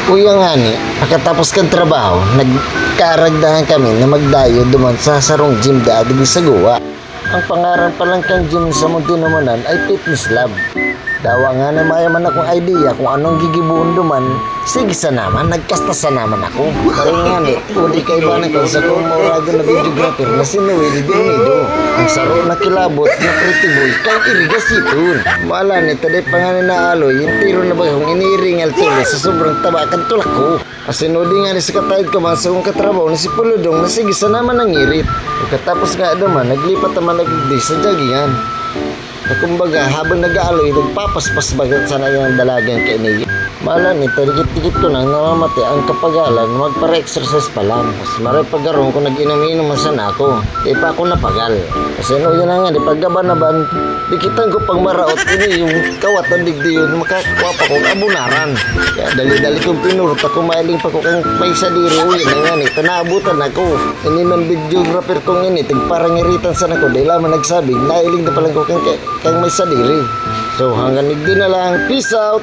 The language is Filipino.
Kuya nga ni, pagkatapos kang trabaho, nagkaragdahan kami na magdayo duman sa sarong gym da adi sa Goa. Ang pangaran pa lang kang gym sa Muntinamanan ay Fitness Lab. Dawa nga na mayaman akong idea kung anong gigibuon duman, sige sa naman, nagkasta sa naman ako. Pero nga ni, uli kaibanan ko sa kong maurago na videographer na si Noel Binido. Ang saro na kilabot na pretty boy, kang irigasitun. Maala ni, taday pa nga na aloy, yung tiro na bagong iniringal tuloy sa sobrang tabakan tulak ko. Kasi nodi nga ni si katayid ka man sa kong katrabaho na si Puludong na sige sa naman ang irit. Pagkatapos nga naman, naglipat naman nagdi sa jaggingan. Na kumbaga, habang nag-aaloy, nagpapaspas bagat sana yung dalagang kainigit. Maala ni, tarigit-tigit ko nang namamati ang kapagalan na magpara-exercise pa lang. Mas maray pagkaroon ko nag-inom-inom sana ako. Di pa ako napagal. Kasi no, yun na nga, di paggaban-naban, dikitan ko pang maraot ini yung kawat ng digdi yun, makakuha pa kong abunaran. Kaya dali-dali kong pinurot ako, mailing pa ko kang may sadiri. Uy, na nga ni, tanaabutan ako. Ini man videographer kong ini, tigparang iritan sana ko, dahil laman nagsabing, nailing na palang ko kang may sadiri. So hanggang nigdi na lang, peace out!